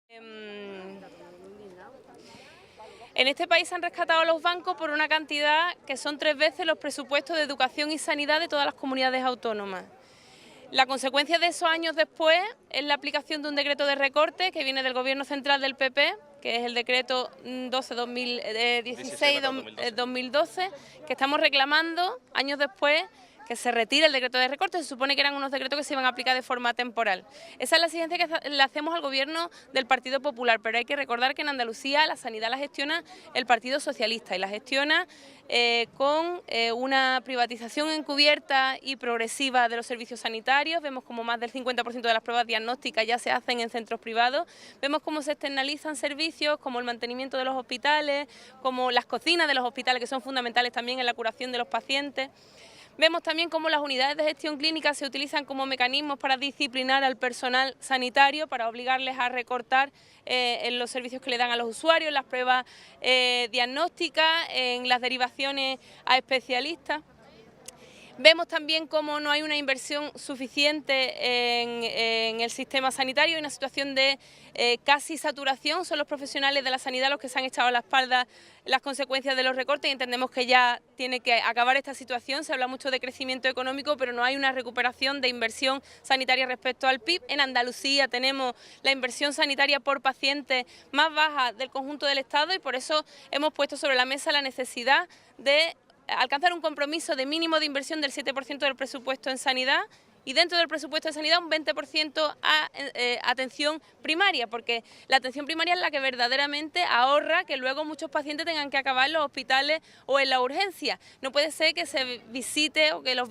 En este país se han rescatado a los bancos por una cantidad que son 3 veces los presupuestos de educación y sanidad de todas las comunidades autónomas. La consecuencia de esos años después es la aplicación de un decreto de recorte que viene del Gobierno central del PP, que es el decreto 12-2016-2012, que estamos reclamando años después que se retire el decreto de recorte. Se supone que eran unos decretos que se iban a aplicar de forma temporal. Esa es la exigencia que le hacemos al Gobierno del Partido Popular, pero hay que recordar que en Andalucía la sanidad la gestiona el Partido Socialista y la gestiona con una privatización encubierta y progresiva de los servicios sanitarios. Vemos como más del 50% de las pruebas diagnósticas ya se hacen en centros privados. Vemos cómo se externalizan servicios como el mantenimiento de los hospitales, como las cocinas de los hospitales, que son fundamentales también en la curación de los pacientes. Vemos también cómo las unidades de gestión clínica se utilizan como mecanismos para disciplinar al personal sanitario, para obligarles a recortar en los servicios que le dan a los usuarios, las pruebas diagnósticas, en las derivaciones a especialistas. Vemos también cómo no hay una inversión suficiente en el sistema sanitario, hay una situación de casi saturación. Son los profesionales de la sanidad los que se han echado a la espalda las consecuencias de los recortes y entendemos que ya tiene que acabar esta situación. Se habla mucho de crecimiento económico, pero no hay una recuperación de inversión sanitaria respecto al PIB. En Andalucía tenemos la inversión sanitaria por paciente más baja del conjunto del Estado y por eso hemos puesto sobre la mesa la necesidad de alcanzar un compromiso de mínimo de inversión del 7% del presupuesto en sanidad y dentro del presupuesto de sanidad un 20% a atención primaria, porque la atención primaria es la que verdaderamente ahorra que luego muchos pacientes tengan que acabar en los hospitales o en la urgencia. No puede ser que se visite o que los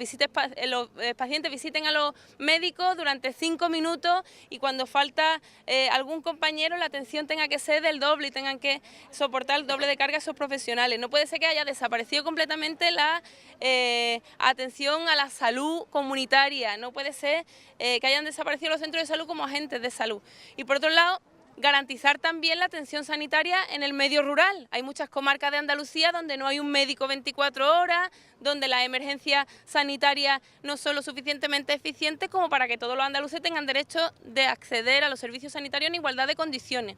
pacientes visiten a los médicos durante 5 minutos y cuando falta algún compañero la atención tenga que ser del doble y tengan que soportar el doble de carga a esos profesionales. No puede ser que haya desaparecido completamente la atención a la salud comunitaria. No puede ser que hayan desaparecido los centros de salud como agentes de salud. Y por otro lado, garantizar también la atención sanitaria en el medio rural. Hay muchas comarcas de Andalucía donde no hay un médico 24 horas, donde las emergencias sanitarias no son lo suficientemente eficientes como para que todos los andaluces tengan derecho de acceder a los servicios sanitarios en igualdad de condiciones.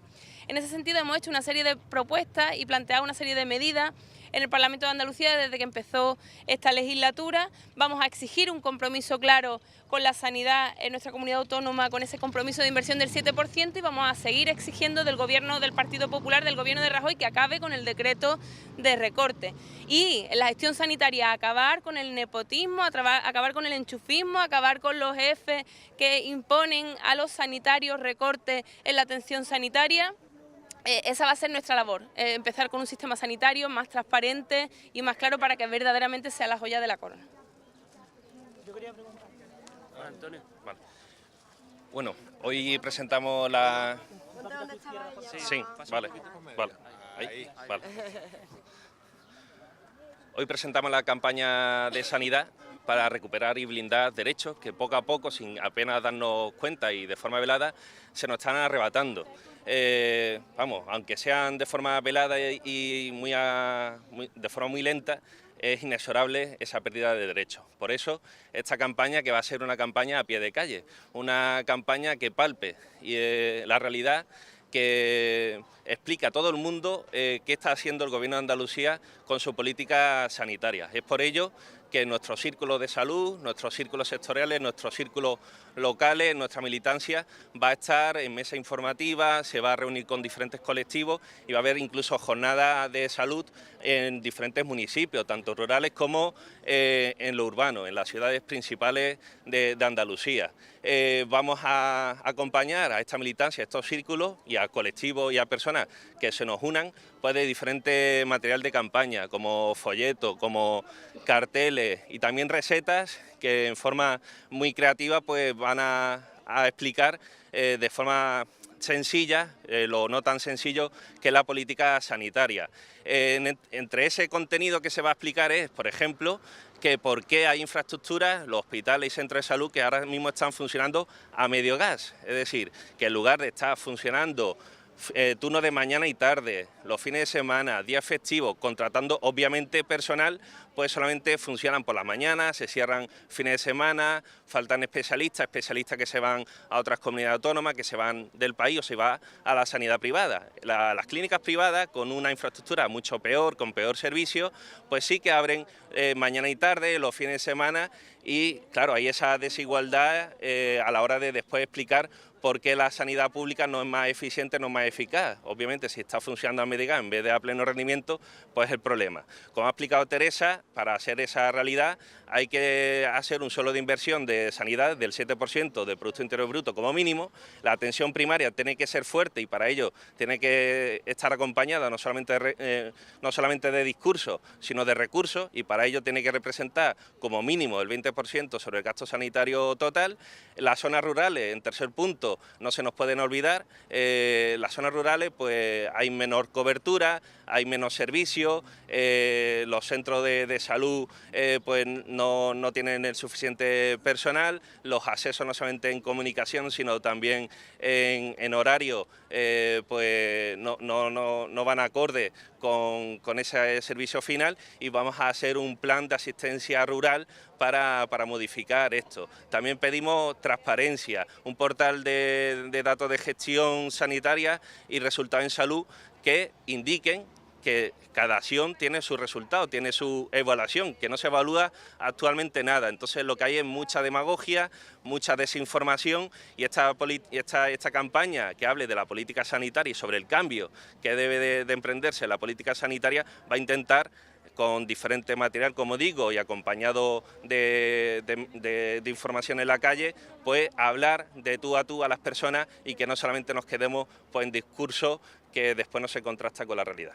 En ese sentido hemos hecho una serie de propuestas y planteado una serie de medidas en el Parlamento de Andalucía desde que empezó esta legislatura. Vamos a exigir un compromiso claro con la sanidad en nuestra comunidad autónoma, con ese compromiso de inversión del 7% y vamos a seguir exigiendo del Gobierno del Partido Popular, del Gobierno de Rajoy, que acabe con el decreto de recorte. Y en la gestión sanitaria acabar con el nepotismo, acabar con el enchufismo, acabar con los jefes que imponen a los sanitarios recortes en la atención sanitaria. Esa va a ser nuestra labor, empezar con un sistema sanitario más transparente y más claro para que verdaderamente sea la joya de la corona. Yo quería preguntar. Antonio. Vale. Bueno, hoy presentamos la... Sí, vale. Ahí, vale. Hoy presentamos la campaña de sanidad para recuperar y blindar derechos que poco a poco, sin apenas darnos cuenta y de forma velada, se nos están arrebatando. Aunque sean de forma velada y de forma muy lenta, es inexorable esa pérdida de derechos. Por eso, esta campaña, que va a ser una campaña a pie de calle, una campaña que palpe la realidad, que explica a todo el mundo qué está haciendo el Gobierno de Andalucía con su política sanitaria. Es por ello que nuestros círculos de salud, nuestros círculos sectoriales, nuestros círculos locales, nuestra militancia va a estar en mesa informativa, se va a reunir con diferentes colectivos y va a haber incluso jornadas de salud en diferentes municipios, tanto rurales como en lo urbano, en las ciudades principales de Andalucía. Vamos a acompañar a esta militancia, a estos círculos y a colectivos y a personas que se nos unan pues de diferente material de campaña, como folletos, como carteles y también recetas que en forma muy creativa pues van a explicar de forma sencilla, lo no tan sencillo que es la política sanitaria. Entre ese contenido que se va a explicar es, por ejemplo, que por qué hay infraestructuras, los hospitales y centros de salud que ahora mismo están funcionando a medio gas. Es decir, que en lugar de estar funcionando turnos de mañana y tarde, los fines de semana, días festivos, contratando obviamente personal, pues solamente funcionan por las mañanas, se cierran fines de semana, faltan especialistas que se van a otras comunidades autónomas, que se van del país o se va a la sanidad privada. Las clínicas privadas, con una infraestructura mucho peor, con peor servicio, pues sí que abren mañana y tarde, los fines de semana, y claro, hay esa desigualdad a la hora de después explicar por qué la sanidad pública no es más eficiente, no es más eficaz. Obviamente, si está funcionando a media en vez de a pleno rendimiento, pues es el problema. Como ha explicado Teresa, para hacer esa realidad hay que hacer un suelo de inversión de sanidad del 7% del Producto Interior Bruto como mínimo. La atención primaria tiene que ser fuerte y para ello tiene que estar acompañada no solamente de discursos, sino de recursos, y para ello tiene que representar como mínimo el 20% sobre el gasto sanitario total. Las zonas rurales, en tercer punto, no se nos pueden olvidar, las zonas rurales pues hay menor cobertura, hay menos servicios, los centros de salud pues no tienen el suficiente personal, los accesos no solamente en comunicación sino también en horario pues no van acorde con ese servicio final, y vamos a hacer un plan de asistencia rural para modificar esto. También pedimos transparencia, un portal de datos de gestión sanitaria y resultados en salud que indiquen que cada acción tiene su resultado, tiene su evaluación, que no se evalúa actualmente nada. Entonces lo que hay es mucha demagogia, mucha desinformación, y esta campaña que hable de la política sanitaria y sobre el cambio que debe de emprenderse la política sanitaria va a intentar, con diferente material, como digo, y acompañado de información en la calle, pues hablar de tú a tú a las personas y que no solamente nos quedemos pues en discursos que después no se contrasta con la realidad.